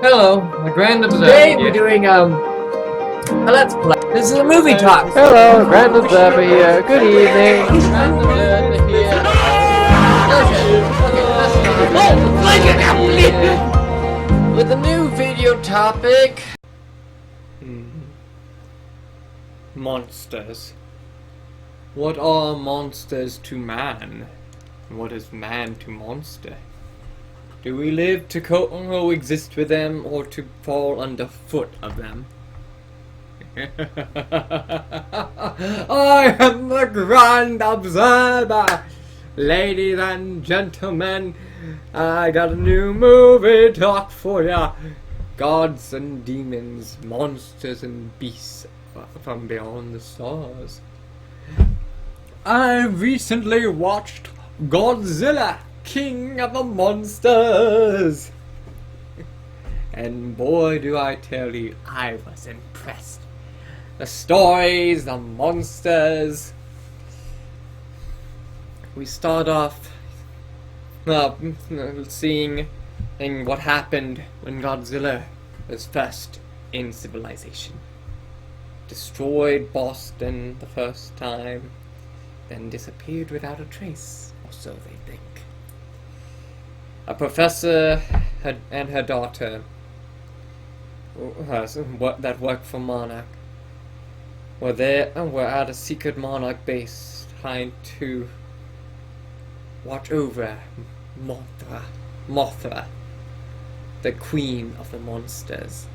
Hello, the Grand Observer Today here. we're doing a Let's Play. This is a movie talk. Hello, Grand Observer here. Good evening. Grand Observer here. With a new video topic. Monsters. What are monsters to man? What is man to monster? Do we live to coexist with them or to fall underfoot of them? I am the Grand Observer! Ladies and gentlemen, I got a new movie talk for ya. Gods and demons, monsters and beasts from beyond the stars. I recently watched Godzilla, King of the Monsters. And boy, do I tell you, I was impressed. The stories, the monsters. We start off seeing what happened when Godzilla was first in civilization. Destroyed Boston the first time, then disappeared without a trace, or so they think. A professor and her daughter that worked for Monarch were at a secret Monarch base trying to watch over Mothra, the queen of the monsters.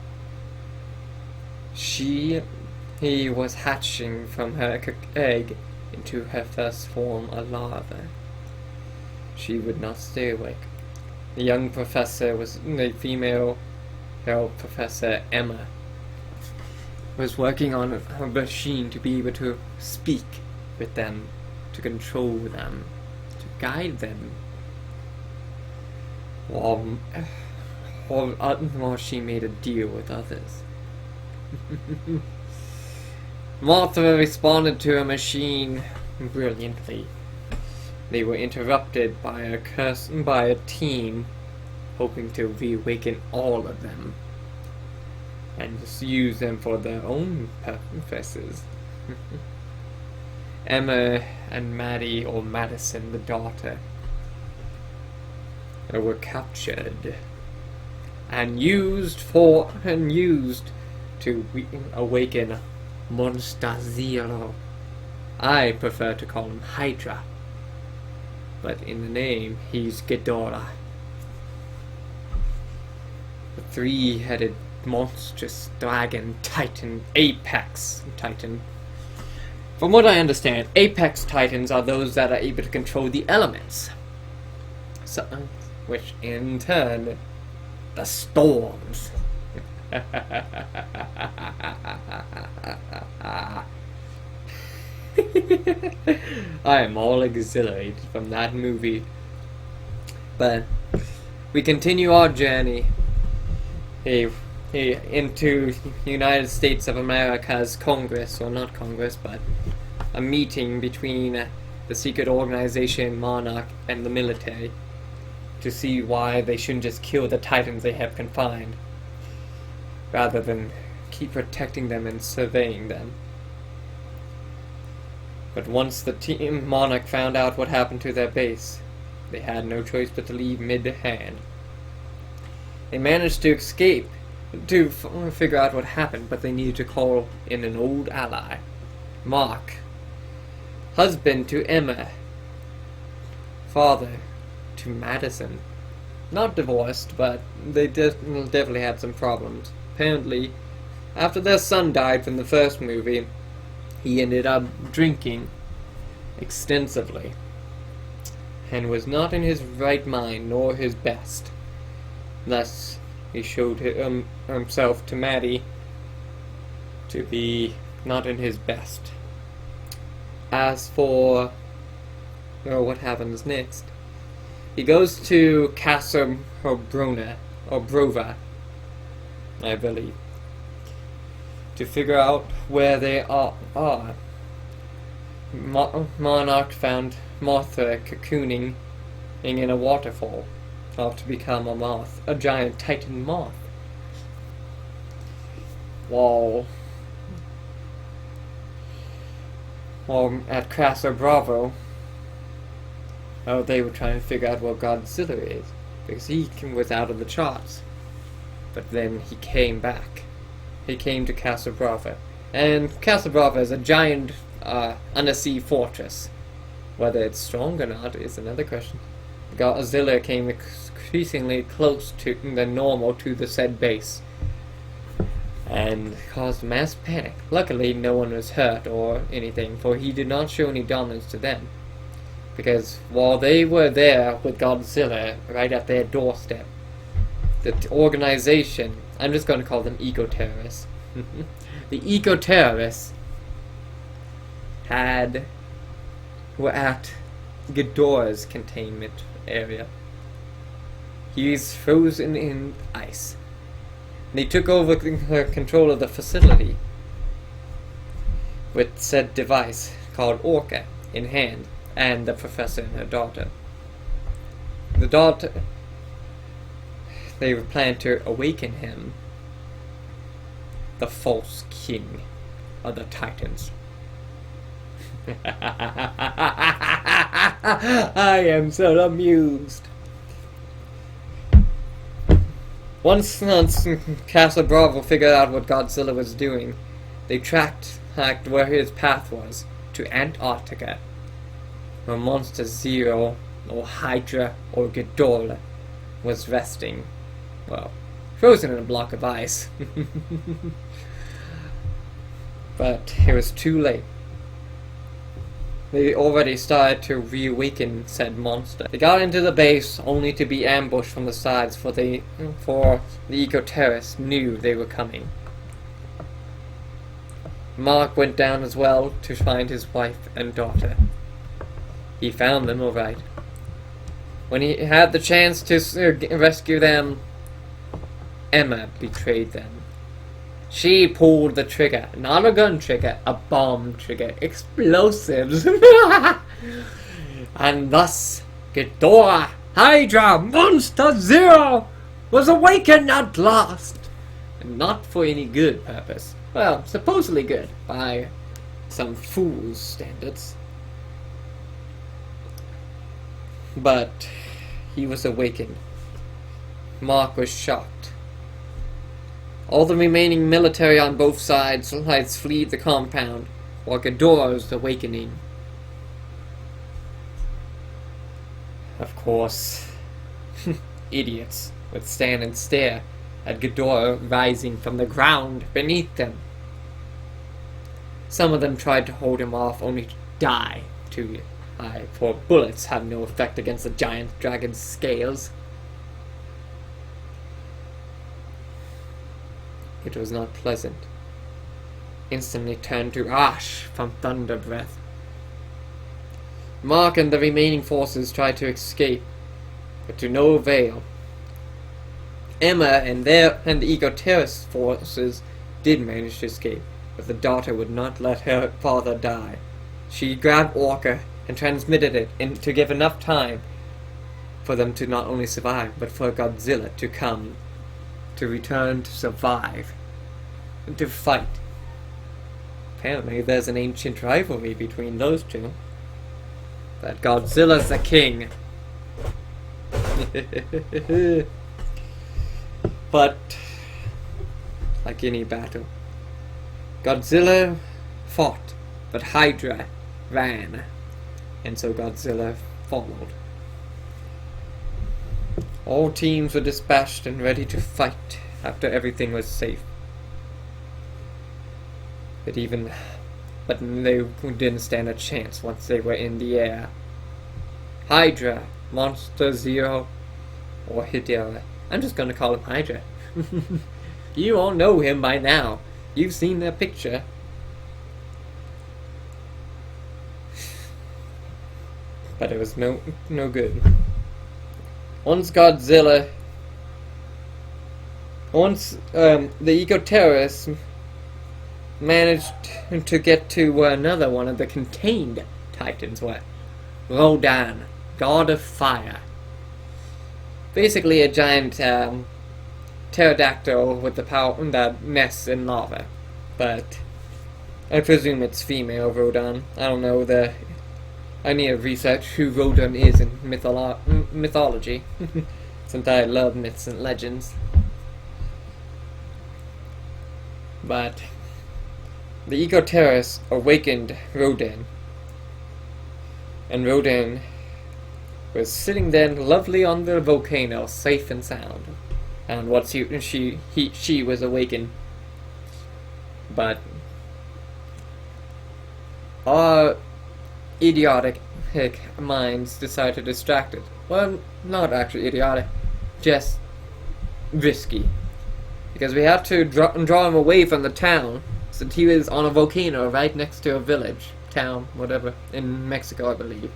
He was hatching from her egg into her first form, a larva. She would not stay awake. The young professor was the female Professor Emma was working on a machine to be able to speak with them, to control them, to guide them. While she made a deal with others. Mothra responded to her machine brilliantly. They were interrupted by a team hoping to reawaken all of them and just use them for their own purposes. Emma and Maddie, or Madison, the daughter, were captured and used to awaken Monster Zero. I prefer to call him Hydra, but in the name he's Ghidorah, the three-headed monstrous dragon titan, apex titan. From what I understand, apex titans are those that are able to control the elements, so, which in turn, the storms. I am all exhilarated from that movie. But we continue our journey into United States of America's Congress, or not Congress, but a meeting between the secret organization Monarch and the military to see why they shouldn't just kill the titans they have confined, rather than keep protecting them and surveying them. But once the team Monarch found out what happened to their base, they had no choice but to leave mid-hand. They managed to escape to figure out what happened, but they needed to call in an old ally, Mark, husband to Emma, father to Madison. Not divorced, but they definitely had some problems. Apparently, after their son died from the first movie, he ended up drinking extensively and was not in his right mind nor his best. Thus, he showed himself to Maddie to be not in his best. As for what happens next, he goes to Casa Brova, I believe, to figure out where they are. Monarch found Mothra cocooning in a waterfall, about to become a moth, a giant titan moth. while at Casa Bravo, they were trying to figure out what Godzilla is, because he was out of the charts. But then he came back. He came to Casa Brava. And Casa Brava is a giant undersea fortress. Whether it's strong or not is another question. Godzilla came increasingly close than normal to the said base, and caused mass panic. Luckily, no one was hurt or anything, for he did not show any dominance to them. Because while they were there with Godzilla right at their doorstep, the organization, I'm just going to call them eco-terrorists, the eco-terrorists were at Ghidorah's containment area. He's frozen in ice. They took over control of the facility with said device called Orca in hand, and the professor and her daughter. The daughter, they planned to awaken him, the false king of the Titans. I am so amused. Once Casa Bravo figured out what Godzilla was doing, they tracked where his path was, to Antarctica, where Monster Zero, or Hydra, or Ghidorah was resting. Well, frozen in a block of ice. But it was too late. They already started to reawaken said monster. They got into the base only to be ambushed from the sides, for the eco-terrorists knew they were coming. Mark went down as well to find his wife and daughter. He found them alright. When he had the chance to rescue them, Emma betrayed them. She pulled the trigger, not a gun trigger, a bomb trigger, explosives. And thus, Ghidorah, Hydra, Monster Zero was awakened at last. And not for any good purpose. Well, supposedly good, by some fool's standards. But he was awakened. Mark was shocked. All the remaining military on both sides flee the compound, while Ghidorah was awakening. Of course, idiots would stand and stare at Ghidorah rising from the ground beneath them. Some of them tried to hold him off, only to die, for bullets had no effect against the giant dragon's scales. It was not pleasant. Instantly turned to ash from thunder breath. Mark and the remaining forces tried to escape, but to no avail. Emma and the eco-terrorist forces did manage to escape, but the daughter would not let her father die. She grabbed Orca and transmitted it to give enough time for them to not only survive, but for Godzilla to come, to return to survive, and to fight. Apparently there's an ancient rivalry between those two. But Godzilla's the king. But, like any battle, Godzilla fought, but Hydra ran, and so Godzilla followed. All teams were dispatched and ready to fight after everything was safe. But they didn't stand a chance once they were in the air. Hydra, Monster Zero, or Ghidorah. I'm just gonna call him Hydra. You all know him by now. You've seen that picture. But it was no good. Once the eco-terrorists managed to get to another one of the contained Titans, Rodan, God of Fire. Basically a giant pterodactyl with the power that nests in lava, but I presume it's female Rodan. I don't know I need to research who Rodan is in mythology, since I love myths and legends. But the eco-terrorists awakened Rodan, and Rodan was sitting there lovely on the volcano, safe and sound. And once she was awakened, but our idiotic minds decided to distract it. Well, not actually idiotic, just risky. Because we had to draw him away from the town, since he was on a volcano right next to a village, town, whatever, in Mexico, I believe.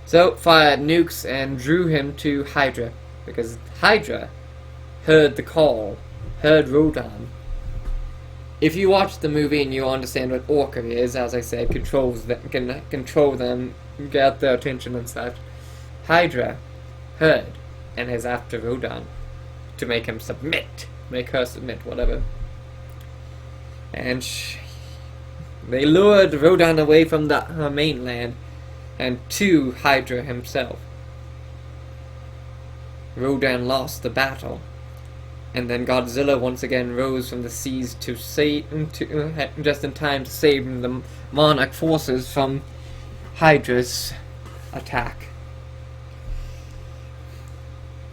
So, fired nukes and drew him to Hydra, because Hydra heard the call, heard Rodan. If you watch the movie and you understand what Orca is, as I said, can control them, get their attention and such, Hydra heard and is after Rodan to make him submit, make her submit, whatever. And they lured Rodan away from the mainland and to Hydra himself. Rodan lost the battle, and then Godzilla once again rose from the seas to just in time to save the Monarch forces from Hydra's attack.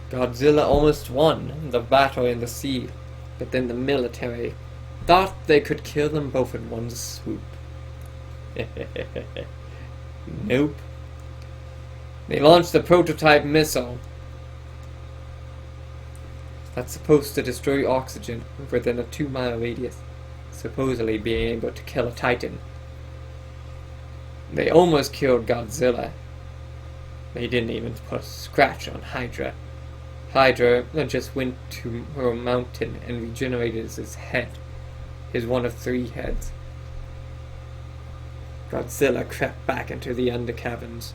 Godzilla almost won the battle in the sea, but then the military thought they could kill them both in one swoop. Nope. They launched the prototype missile that's supposed to destroy oxygen within a 2-mile radius, supposedly being able to kill a Titan. They almost killed Godzilla. They didn't even put a scratch on Hydra. Hydra just went to a mountain and regenerated his head, his one of 3 heads. Godzilla crept back into the undercaverns.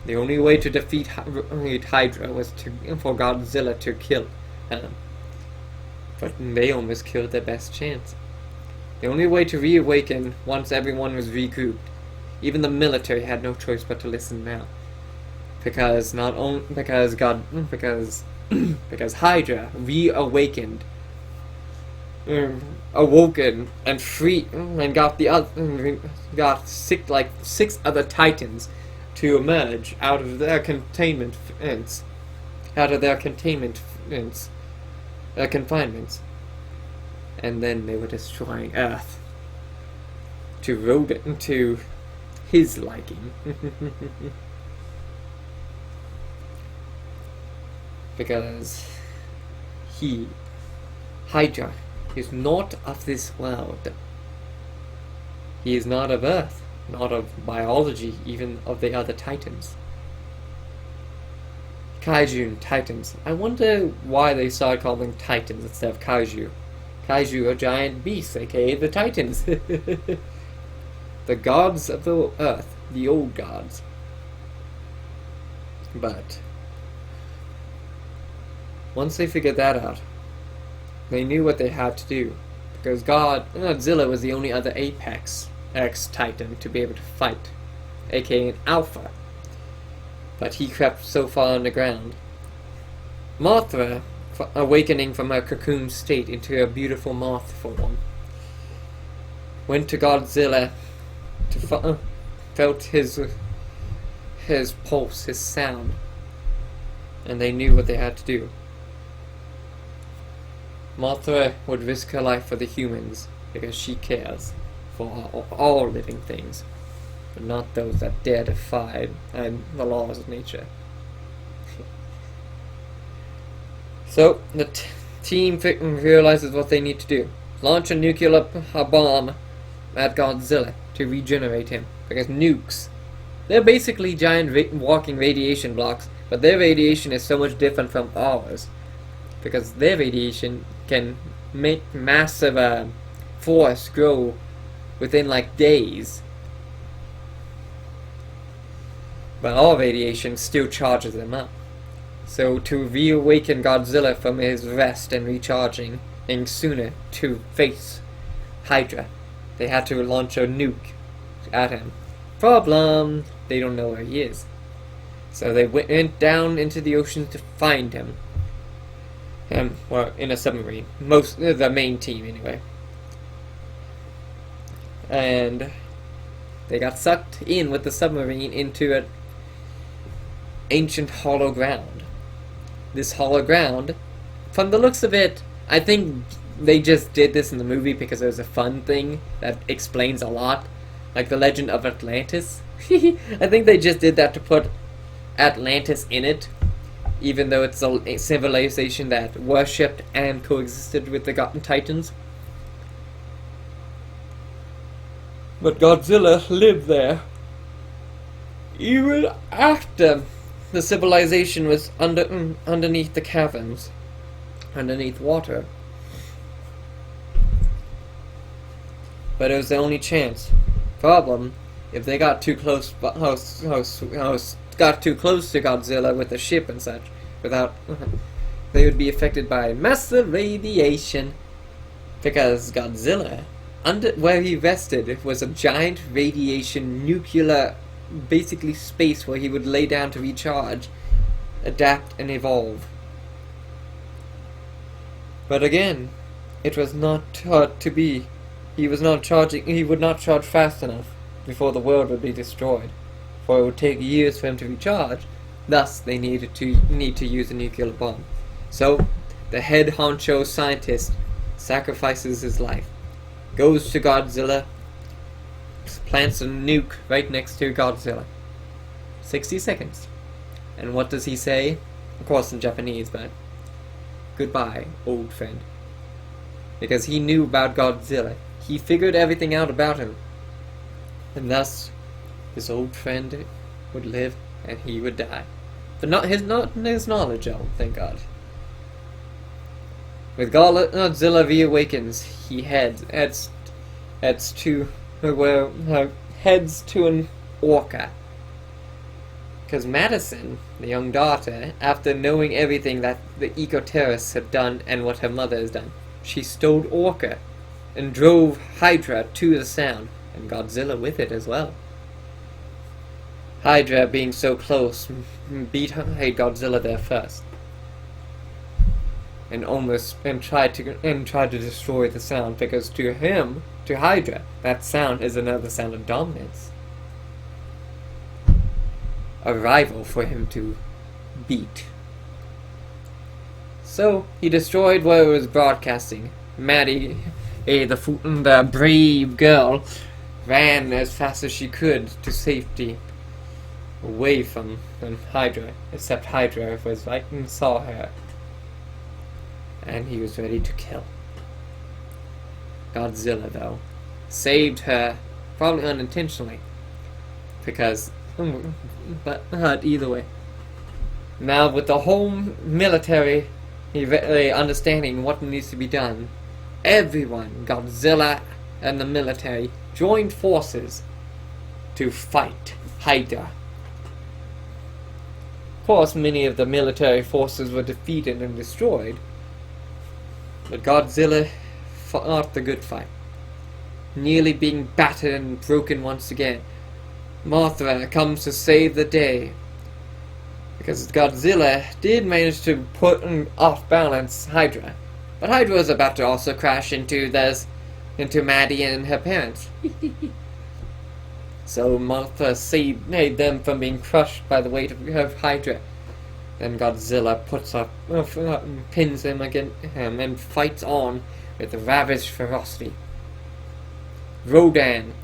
The only way to defeat Hydra was for Godzilla to kill him. But they almost killed their best chance. The only way to reawaken once everyone was regrouped. Even the military had no choice but to listen now. Because Hydra reawakened, awoken and free, and got 6 other Titans to emerge out of their confinements, and then they were destroying Earth to his liking. Because Hydra is not of this world. He is not of Earth, not of biology, even of the other Titans. Kaiju and Titans. I wonder why they started calling them Titans instead of Kaiju. Kaiju are giant beasts, aka the Titans. The gods of the Earth, the old gods. But once they figured that out, they knew what they had to do, because Godzilla was the only other Apex X-Titan to be able to fight, aka an Alpha. But he crept so far underground. Mothra, awakening from her cocoon state into a beautiful moth form, went to Godzilla to felt his pulse, his sound, and they knew what they had to do. Mothra would risk her life for the humans because she cares for all living things, but not those that dare defy the laws of nature. So the team realizes what they need to do: launch a nuclear bomb at Godzilla to regenerate him, because nukes, they're basically giant walking radiation blocks, but their radiation is so much different from ours, because their radiation can make massive force grow within like days, but our radiation still charges them up. So to reawaken Godzilla from his rest and recharging, and sooner to face Hydra, they had to launch a nuke at him. Problem, they don't know where he is. So they went down into the ocean to find him. Well, in a submarine. The main team, anyway. And they got sucked in with the submarine into an ancient hollow ground. This hollow ground, from the looks of it, I think they just did this in the movie because it was a fun thing that explains a lot. Like the Legend of Atlantis. I think they just did that to put Atlantis in it, even though it's a civilization that worshipped and coexisted with the Titans. But Godzilla lived there even after the civilization was underneath the caverns, underneath water. But it was the only chance. Problem, if they got too close, got too close to Godzilla with the ship and such, they would be affected by massive radiation. Because Godzilla, where he rested, was a giant radiation nuclear, basically space where he would lay down to recharge, adapt, and evolve. But again, it was not taught to be. He would not charge fast enough before the world would be destroyed, for it would take years for him to recharge. Thus, they need to use a nuclear bomb. So, the head honcho scientist sacrifices his life, goes to Godzilla, plants a nuke right next to Godzilla. 60 seconds. And what does he say? Of course in Japanese, but goodbye, old friend. Because he knew about Godzilla. He figured everything out about him. And thus, his old friend would live and he would die. But not his knowledge, oh, thank God. With Godzilla reawakens, he heads to an orca. Because Madison, the young daughter, after knowing everything that the eco-terrorists have done and what her mother has done, she stole Orca and drove Hydra to the sound, and Godzilla with it as well. Hydra, being so close, beat Godzilla there first, and tried to destroy the sound, because to Hydra, that sound is another sound of dominance, a rival for him to beat. So he destroyed what it was broadcasting. Maddie, the brave girl, ran as fast as she could to safety, away from Hydra, except Hydra was right and saw her, and he was ready to kill. Godzilla, though, saved her, probably unintentionally, because, but either way. Now with the whole military understanding what needs to be done, everyone, Godzilla and the military, joined forces to fight Hydra. Of course, many of the military forces were defeated and destroyed, but Godzilla fought the good fight, nearly being battered and broken once again. Mothra comes to save the day, because Godzilla did manage to put off balance Hydra. But Hydra was about to also crash into Maddie and her parents. So Mothra saved them from being crushed by the weight of Hydra. Then Godzilla pins him against him and fights on with ravished ferocity. Rodan,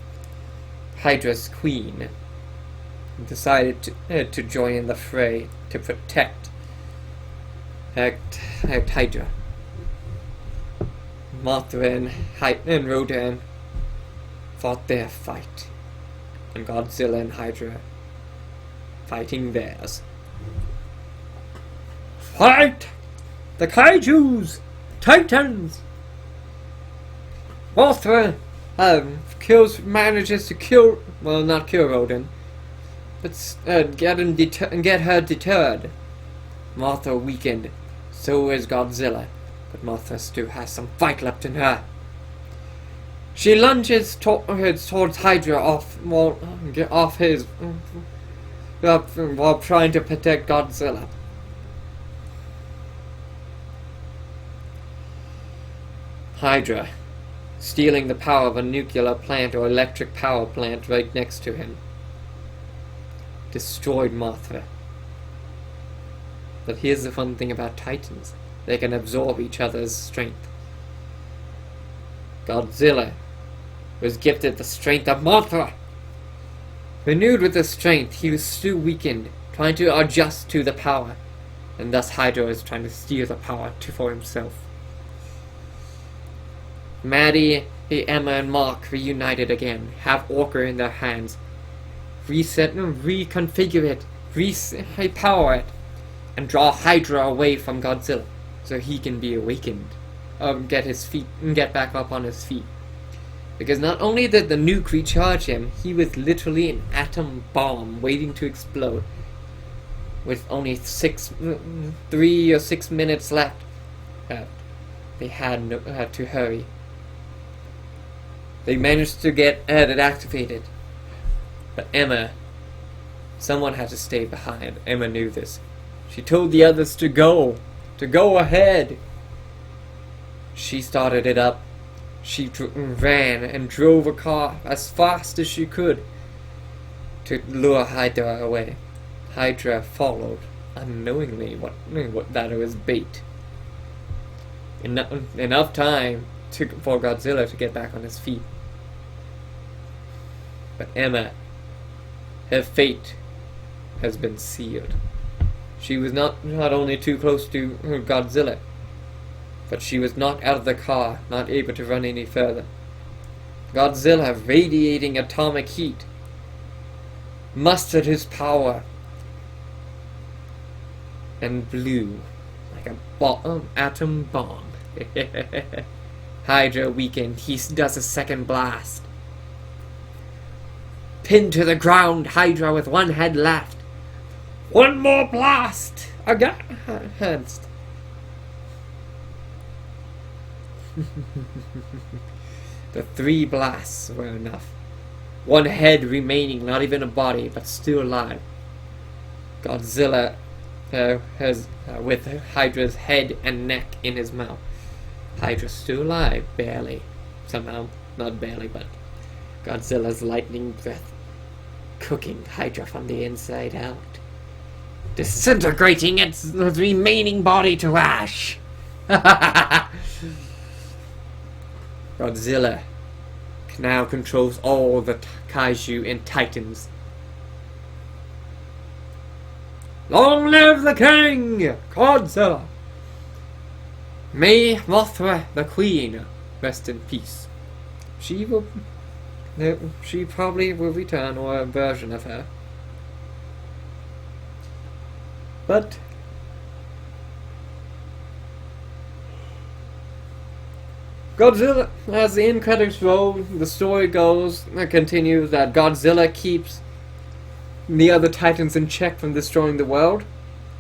Hydra's queen, decided to join in the fray to protect Hydra. Mothra and Rodan fought their fight, and Godzilla and Hydra fighting theirs. Fight! The Kaijus! Titans! Mothra manages to kill, well, not kill Rodan, but get her deterred. Martha weakened. So is Godzilla. But Martha still has some fight left in her. She lunges towards Hydra while trying to protect Godzilla. Hydra, stealing the power of a nuclear plant or electric power plant right next to him, destroyed Martha. But here's the fun thing about Titans. They can absorb each other's strength. Godzilla was gifted the strength of Martha. Renewed with the strength, he was still weakened, trying to adjust to the power, and thus Hydra is trying to steal the power for himself. Maddie, Emma, and Mark reunited again, have Orca in their hands. Reconfigure it, repower it, and draw Hydra away from Godzilla, so he can be awakened. Get back up on his feet. Because not only did the nuke recharge him, he was literally an atom bomb waiting to explode. With only 3 or 6 minutes left, they had to hurry. They managed to get it activated. But Emma, someone had to stay behind. Emma knew this. She told the others to go ahead. She started it up. She ran and drove a car as fast as she could to lure Hydra away. Hydra followed, unknowingly that it was bait. Enough time for Godzilla to get back on his feet. But Emma, her fate has been sealed. She was not only too close to Godzilla, but she was not out of the car, not able to run any further. Godzilla, radiating atomic heat, mustered his power and blew like a atom bomb. Hydra weakened. He does a second blast. Pinned to the ground, Hydra with one head left. One more blast! Against. The 3 blasts were enough. One head remaining, not even a body, but still alive. Godzilla with Hydra's head and neck in his mouth. Hydra still alive, barely. Somehow, not barely, but Godzilla's lightning breath cooking Hydra from the inside out, disintegrating its remaining body to ash. Godzilla now controls all the kaiju and titans. Long live the king, Godzilla! May Mothra, the queen, rest in peace. She probably will return, or a version of her. But Godzilla, as the end credits roll, the story continues that Godzilla keeps the other titans in check from destroying the world,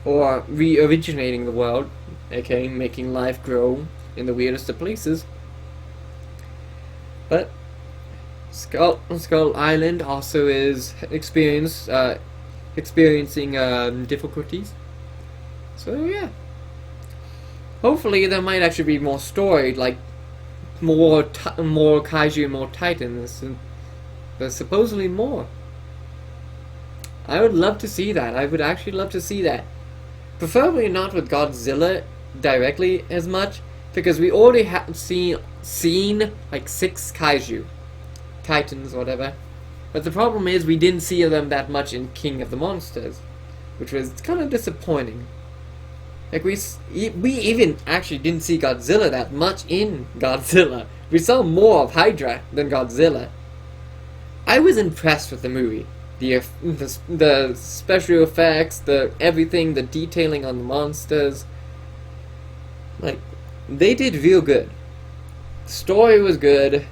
or re-originating the world, aka making life grow in the weirdest of places. But Skull Island also is experiencing difficulties. So yeah, hopefully there might actually be more story, like more kaiju, more titans, and there's supposedly more. I would love to see that. I would actually love to see that. Preferably not with Godzilla directly as much, because we already have seen like 6 kaiju, titans, whatever. But the problem is we didn't see them that much in King of the Monsters, which was kind of disappointing. Like we even actually didn't see Godzilla that much in Godzilla. We saw more of Hydra than Godzilla. I was impressed with the movie. The special effects, the everything, the detailing on the monsters. Like, they did real good. The story was good.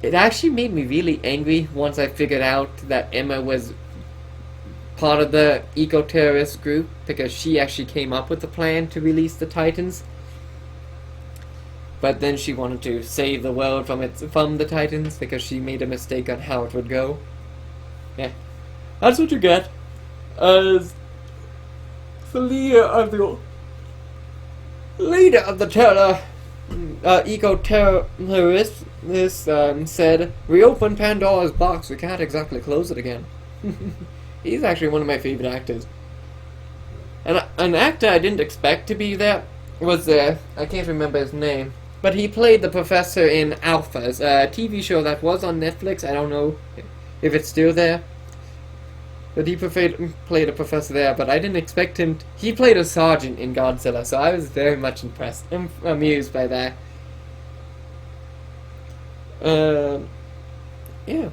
It actually made me really angry once I figured out that Emma was part of the eco-terrorist group because she actually came up with the plan to release the Titans. But then she wanted to save the world from the Titans because she made a mistake on how it would go. Yeah, that's what you get as the leader of the eco-terrorists. This said, "Reopen Pandora's box. We can't exactly close it again." He's actually one of my favorite actors. And an actor I didn't expect to be there was I can't remember his name. But he played the professor in Alphas, a TV show that was on Netflix. I don't know if it's still there. But he played a professor there, but I didn't expect him he played a sergeant in Godzilla, so I was very much amused by that. Yeah.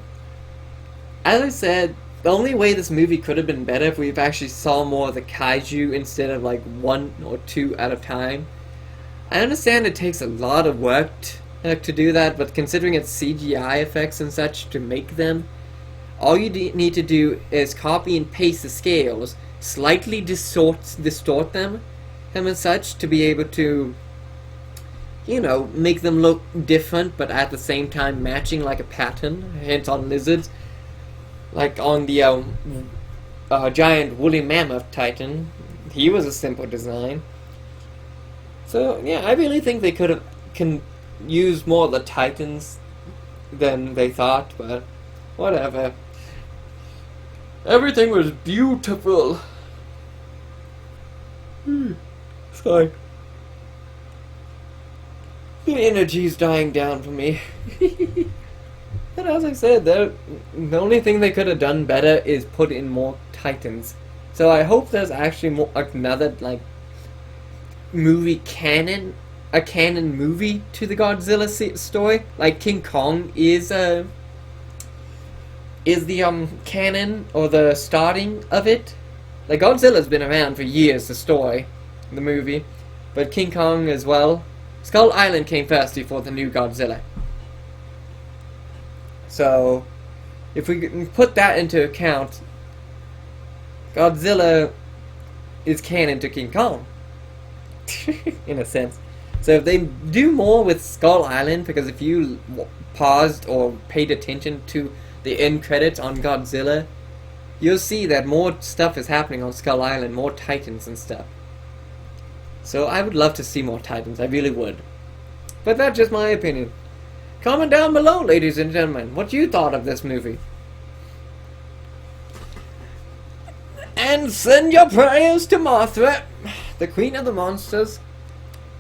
As I said, the only way this movie could have been better if we've actually saw more of the kaiju instead of like 1 or 2 at a time. I understand it takes a lot of work to do that, but considering it's CGI effects and such to make them, all you need to do is copy and paste the scales, slightly distort them and such to be able to, you know, make them look different but at the same time matching like a pattern, hence on lizards. Like on the giant woolly mammoth titan, he was a simple design. So yeah, I really think they can use more of the titans than they thought, but whatever. Everything was beautiful. Sorry. The energy's dying down for me. But as I said, the only thing they could have done better is put in more titans. So I hope there's actually another like movie canon, a canon movie to the Godzilla story, like King Kong is the canon or the starting of it. Like Godzilla's been around for years, the story, the movie, but King Kong as well. Skull Island came first before the new Godzilla. So, if we put that into account, Godzilla is canon to King Kong, in a sense. So if they do more with Skull Island, because if you paused or paid attention to the end credits on Godzilla, you'll see that more stuff is happening on Skull Island, more titans and stuff. So I would love to see more titans, I really would. But that's just my opinion. Comment down below, ladies and gentlemen, what you thought of this movie. And send your prayers to Mothra, the queen of the monsters.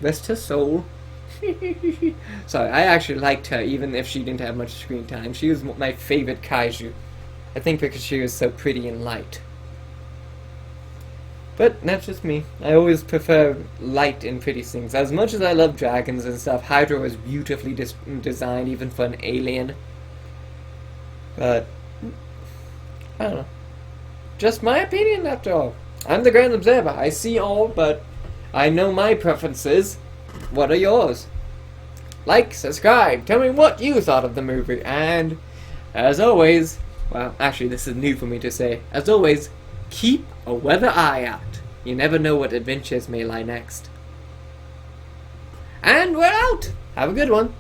Rest her soul. Sorry, I actually liked her even if she didn't have much screen time. She was my favorite kaiju. I think because she was so pretty and light. But that's just me. I always prefer light and pretty things. As much as I love dragons and stuff, Hydra was beautifully designed even for an alien. But I don't know. Just my opinion after all. I'm the Grand Observer. I see all, but I know my preferences. What are yours? Like, subscribe, tell me what you thought of the movie, and as always, well, actually this is new for me to say, as always, keep a weather eye out. You never know what adventures may lie next. And we're out! Have a good one.